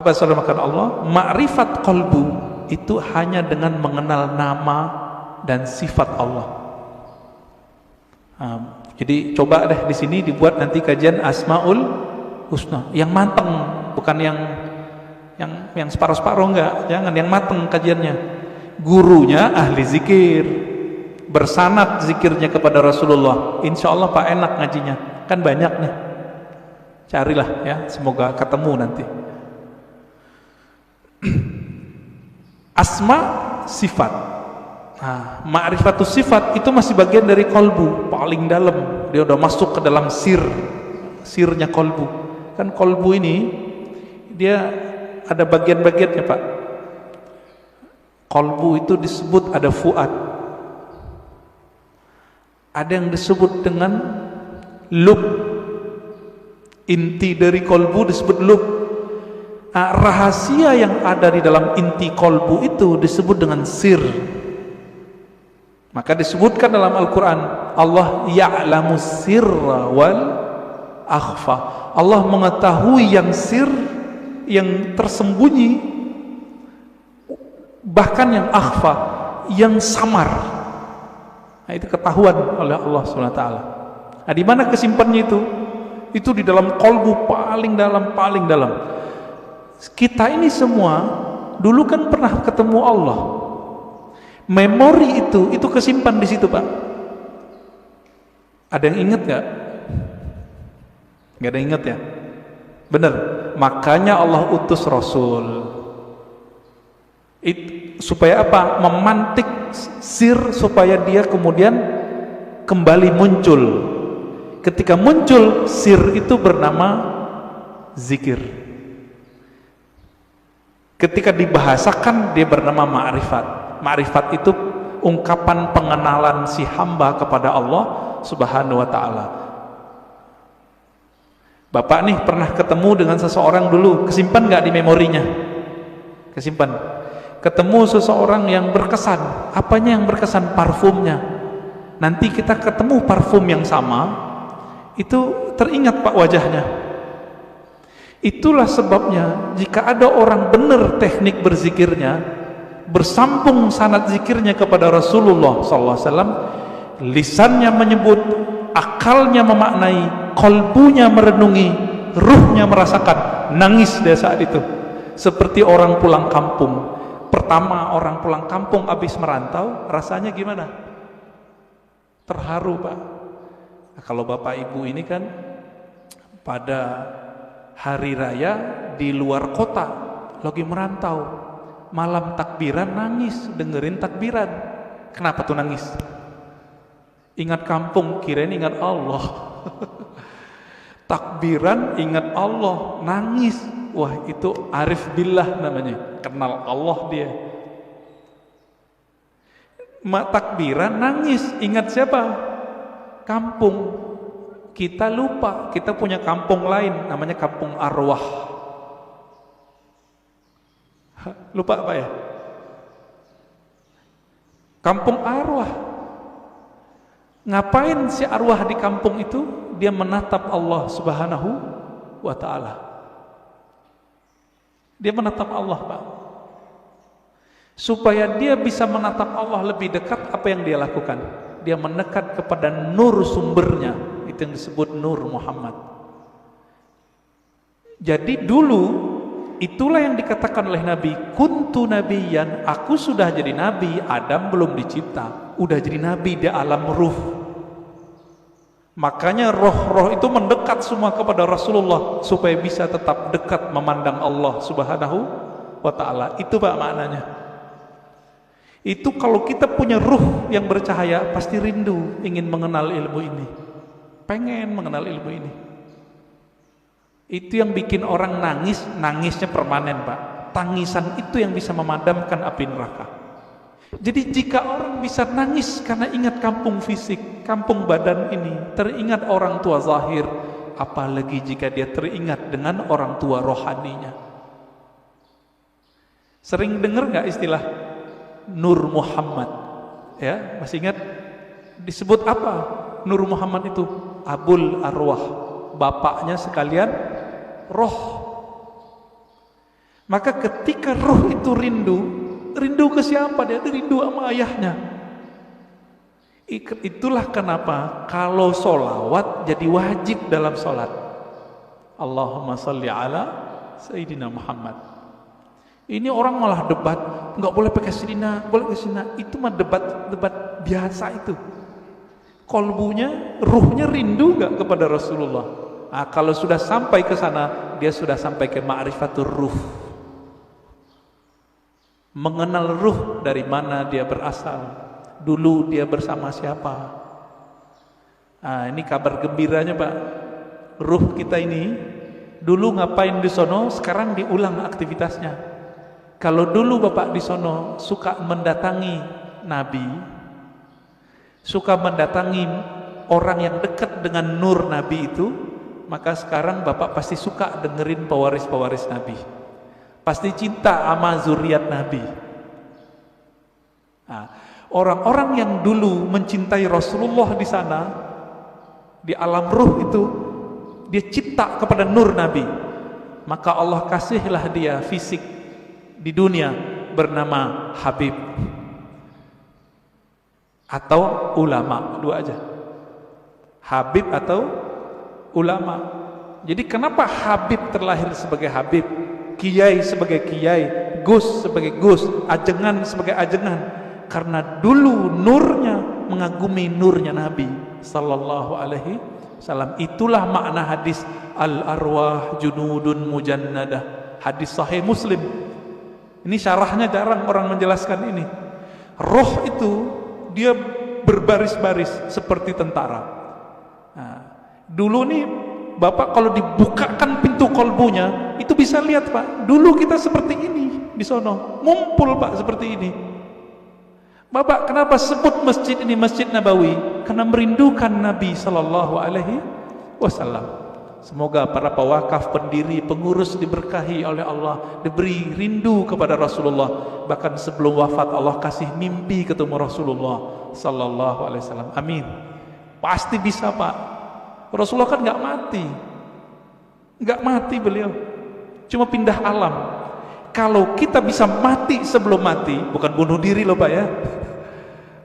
Makan Allah, ma'rifat qalbu itu hanya dengan mengenal nama dan sifat Allah. Jadi coba deh di sini dibuat nanti kajian Asmaul Husna yang mateng, bukan yang separuh-separuh, enggak, jangan, yang mateng kajiannya. Gurunya ahli zikir, bersanad zikirnya kepada Rasulullah. Insya Allah Pak enak ngajinya, kan banyak nih. Carilah ya, semoga ketemu nanti. Asma sifat. Nah, ma'rifatus sifat itu masih bagian dari kolbu, paling dalam. Dia udah masuk ke dalam sirnya kolbu. Kan kolbu ini dia ada bagian-bagiannya, Pak. Kolbu itu disebut ada fuad. Ada yang disebut dengan lub. Inti dari kolbu disebut lub. Nah, rahasia yang ada di dalam inti kolbu itu disebut dengan sir. Maka disebutkan dalam Al-Quran, Allah ya'lamu sirra wal akhfa. Allah mengetahui yang sir, yang tersembunyi, bahkan yang akhfa, yang samar. Nah, itu ketahuan oleh Allah SWT. Nah, di mana kesimpannya itu? Itu di dalam kolbu paling dalam, paling dalam. Kita ini semua dulu kan pernah ketemu Allah. Memori itu kesimpan di situ, Pak. Ada yang ingat nggak? Nggak ada yang ingat ya? Benar. Makanya Allah utus Rasul. Supaya apa? Memantik sir supaya dia kemudian kembali muncul. Ketika muncul sir itu bernama zikir. Ketika dibahasakan dia bernama ma'rifat. Ma'rifat itu ungkapan pengenalan si hamba kepada Allah Subhanahu wa ta'ala. Bapak nih pernah ketemu dengan seseorang dulu, kesimpan gak di memorinya? Kesimpan. Ketemu seseorang yang berkesan. Apanya yang berkesan? Parfumnya. Nanti kita ketemu parfum yang sama, itu teringat Pak wajahnya. Itulah sebabnya jika ada orang benar teknik berzikirnya, bersambung sanad zikirnya kepada Rasulullah SAW, lisannya menyebut, akalnya memaknai, kolbunya merenungi, ruhnya merasakan, nangis dia saat itu. Seperti orang pulang kampung. Pertama orang pulang kampung habis merantau, rasanya gimana? Terharu, Pak. Nah, kalau Bapak Ibu ini kan pada hari raya di luar kota, lagi merantau, malam takbiran nangis, dengerin takbiran. Kenapa tuh nangis? Ingat kampung, kirain ingat Allah. Takbiran ingat Allah, nangis. Wah, itu arif billah namanya, kenal Allah dia. Takbiran nangis, ingat siapa? Kampung. Kita lupa, kita punya kampung lain, namanya kampung arwah. Lupa apa ya? Kampung arwah. Ngapain si arwah di kampung itu? Dia menatap Allah Subhanahu wa ta'ala. Dia menatap Allah, Pak. Supaya dia bisa menatap Allah lebih dekat, apa yang dia lakukan? Dia mendekat kepada nur sumbernya. Itu yang disebut Nur Muhammad. Jadi dulu itulah yang dikatakan oleh Nabi, kuntu nabiyan, aku sudah jadi nabi, Adam belum dicipta, udah jadi nabi di alam ruh. Makanya roh-roh itu mendekat semua kepada Rasulullah supaya bisa tetap dekat memandang Allah Subhanahu wa ta'ala. Itu Pak maknanya. Itu kalau kita punya ruh yang bercahaya, pasti rindu ingin mengenal ilmu ini, pengen mengenal ilmu ini. Itu yang bikin orang nangis, nangisnya permanen, Pak. Tangisan itu yang bisa memadamkan api neraka. Jadi jika orang bisa nangis karena ingat kampung fisik, kampung badan ini, teringat orang tua zahir, apalagi jika dia teringat dengan orang tua rohaninya. Sering dengar nggak istilah Nur Muhammad? Ya, masih ingat? Disebut apa Nur Muhammad itu? Abul Arwah, bapaknya sekalian roh. Maka ketika ruh itu rindu, rindu ke siapa? Dia rindu sama ayahnya. Itulah kenapa kalau solawat jadi wajib dalam solat. Allahumma salli ala Sayyidina Muhammad. Ini orang malah debat, nggak boleh pakai Sayyidina, boleh pakai Sayyidina. Itu mah debat biasa itu. Kolbunya, ruhnya rindu nggak kepada Rasulullah. Nah, kalau sudah sampai ke sana, dia sudah sampai ke ma'rifatur ruh. Mengenal ruh dari mana dia berasal, dulu dia bersama siapa. Nah, ini kabar gembiranya Pak. Ruh kita ini dulu ngapain di sono, sekarang diulang aktivitasnya. Kalau dulu Bapak di sono suka mendatangi Nabi, suka mendatangi orang yang dekat dengan nur Nabi itu, maka sekarang Bapak pasti suka dengerin pewaris-pewaris Nabi. Pasti cinta sama zuriat Nabi. Nah, orang-orang yang dulu mencintai Rasulullah di sana, di alam ruh itu, dia cinta kepada nur Nabi. Maka Allah kasihlah dia fisik di dunia bernama Habib atau ulama, dua aja. Habib atau ulama. Jadi kenapa Habib terlahir sebagai Habib, Kiai sebagai Kiai, Gus sebagai Gus, Ajengan sebagai Ajengan? Karena dulu nurnya mengagumi nurnya Nabi sallallahu alaihi wasallam. Itulah makna hadis al-arwah junudun mujannadah, hadis sahih Muslim. Ini syarahnya jarang orang menjelaskan ini. Roh itu dia berbaris-baris seperti tentara. Nah, dulu nih Bapak kalau dibukakan pintu kolbunya, itu bisa lihat Pak, dulu kita seperti ini di sono, ngumpul Pak seperti ini. Bapak kenapa sebut masjid ini Masjid Nabawi? Karena merindukan Nabi sallallahu alaihi wasallam. Semoga para pewakaf, pendiri, pengurus diberkahi oleh Allah, diberi rindu kepada Rasulullah. Bahkan sebelum wafat Allah kasih mimpi ketemu Rasulullah sallallahu alaihi wasallam. Amin. Pasti bisa Pak. Rasulullah kan nggak mati beliau, cuma pindah alam. Kalau kita bisa mati sebelum mati, bukan bunuh diri loh Pak ya.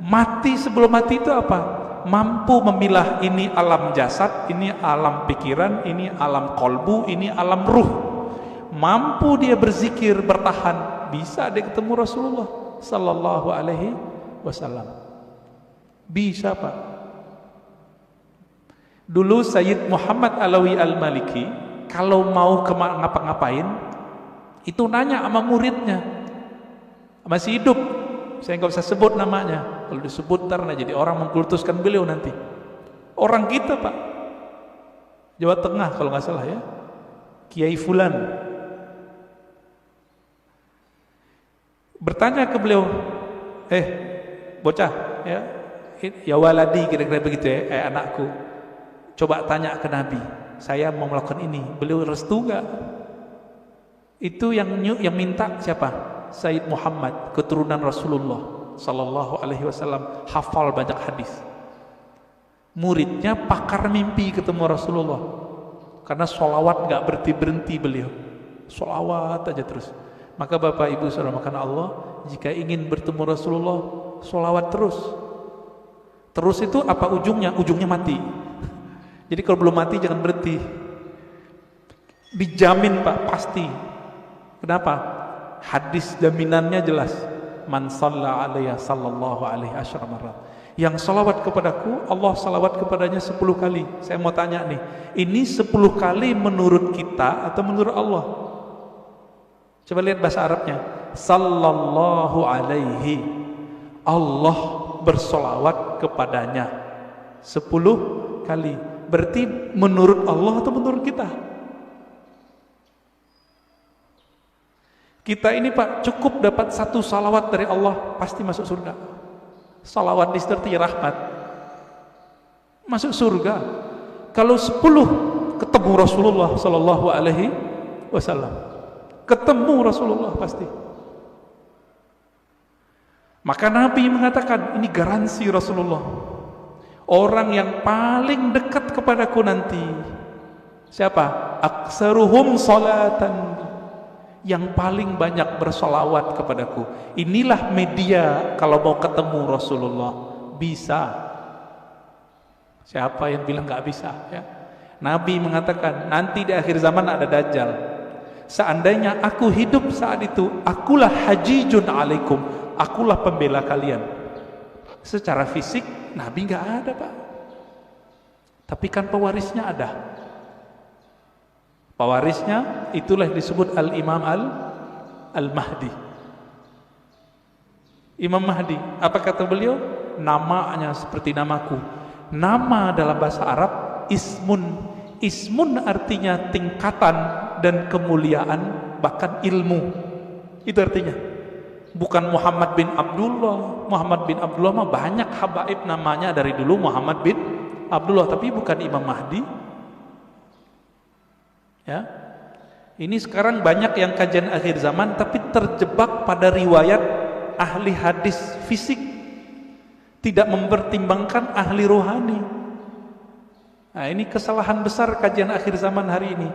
Mati sebelum mati itu apa? Mampu memilah ini alam jasad, ini alam pikiran, ini alam kolbu, ini alam ruh. Mampu dia berzikir, bertahan, bisa dia ketemu Rasulullah sallallahu alaihi wasallam. Bisa Pak. Dulu Sayyid Muhammad Alawi Al-Maliki kalau mau ngapa-ngapain itu nanya sama muridnya, masih hidup, saya nggak usah sebut namanya, kalau disebut ntar jadi orang mengkultuskan beliau nanti. Orang kita Pak, Jawa Tengah kalau nggak salah ya, Kiai Fulan, bertanya ke beliau, bocah ya waladi, kira-kira begitu ya, anakku, coba tanya ke Nabi, saya mau melakukan ini, beliau restu gak? Itu yang minta siapa? Sayyid Muhammad, keturunan Rasulullah sallallahu alaihi wasallam, hafal banyak hadis. Muridnya pakar mimpi ketemu Rasulullah, karena sholawat gak berhenti beliau, sholawat aja terus. Maka Bapak Ibu saudara makan Allah, jika ingin bertemu Rasulullah, sholawat terus. Terus itu apa ujungnya? Ujungnya mati. Jadi kalau belum mati jangan berhenti. Dijamin Pak, pasti. Kenapa? Hadis jaminannya jelas. Man shalla alaiya sallallahu alaihi asyara marrat. Yang salawat kepadaku, Allah salawat kepadanya 10 kali. Saya mau tanya nih, ini 10 kali menurut kita atau menurut Allah? Coba lihat bahasa Arabnya. Sallallahu alaihi. Allah bersolawat kepadanya 10 kali. Berarti menurut Allah atau menurut kita? Kita ini Pak cukup dapat 1 salawat dari Allah pasti masuk surga. Salawat disertai rahmat, masuk surga. Kalau 10 ketemu Rasulullah sallallahu alaihi wasallam, ketemu Rasulullah pasti. Maka Nabi mengatakan ini garansi Rasulullah, orang yang paling dekat kepadaku nanti siapa? Aksaruhum salatan, yang paling banyak bersolawat kepadaku. Inilah media kalau mau ketemu Rasulullah. Bisa. Siapa yang bilang nggak bisa ya? Nabi mengatakan nanti di akhir zaman ada Dajjal. Seandainya aku hidup saat itu, akulah hajijun alaikum, akulah pembela kalian. Secara fisik Nabi nggak ada, Pak. Tapi kan pewarisnya ada. Pewarisnya itulah disebut Al-Imam Al-Mahdi. Imam Mahdi, apa kata beliau? Namanya seperti namaku. Nama dalam bahasa Arab ismun. Ismun artinya tingkatan dan kemuliaan, bahkan ilmu. Itu artinya. Bukan Muhammad bin Abdullah. Muhammad bin Abdullah mah banyak habaib namanya dari dulu Muhammad bin Abdullah, tapi bukan Imam Mahdi. Ya. Ini sekarang banyak yang kajian akhir zaman tapi terjebak pada riwayat ahli hadis fisik, tidak mempertimbangkan ahli rohani. Nah, ini kesalahan besar kajian akhir zaman hari ini.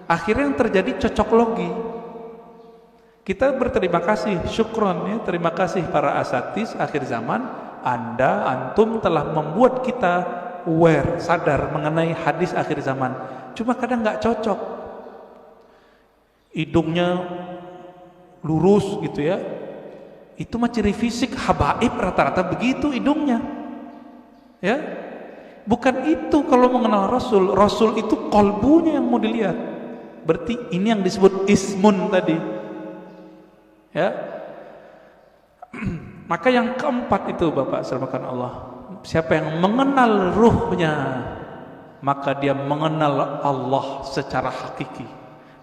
Akhirnya yang terjadi cocok logi. Kita berterima kasih, syukron ya, terima kasih para asatis akhir zaman. Antum telah membuat kita aware, sadar mengenai hadis akhir zaman. Cuma kadang nggak cocok. Hidungnya lurus gitu ya. Itu mah ciri fisik habaib, rata-rata begitu hidungnya. Ya. Bukan itu kalau mengenal Rasul. Rasul itu kolbunya yang mau dilihat. Berarti ini yang disebut ismun tadi. Ya. Maka yang keempat itu Bapak serahkan Allah. Siapa yang mengenal ruhnya, maka dia mengenal Allah secara hakiki.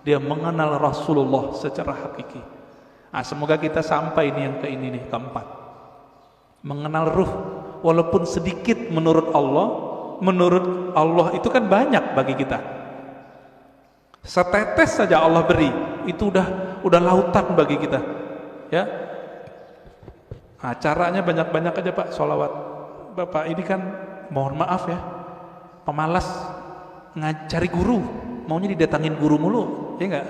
Dia mengenal Rasulullah secara hakiki. Nah, semoga kita sampai ini yang ke ini nih, keempat. Mengenal ruh walaupun sedikit menurut Allah itu kan banyak bagi kita. Setetes saja Allah beri, itu udah lautan bagi kita. Ya. Nah, caranya banyak-banyak aja Pak sholawat. Bapak ini kan mohon maaf ya, pemalas ngajari guru, maunya didatangin guru mulu, ya enggak?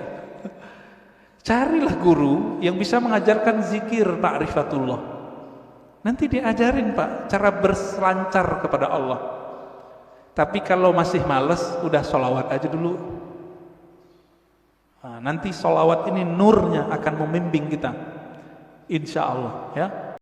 Carilah guru yang bisa mengajarkan zikir ma'rifatullah. Nanti diajarin Pak cara berselancar kepada Allah. Tapi kalau masih males, udah sholawat aja dulu. Nah, nanti sholawat ini nurnya akan membimbing kita, insya Allah ya.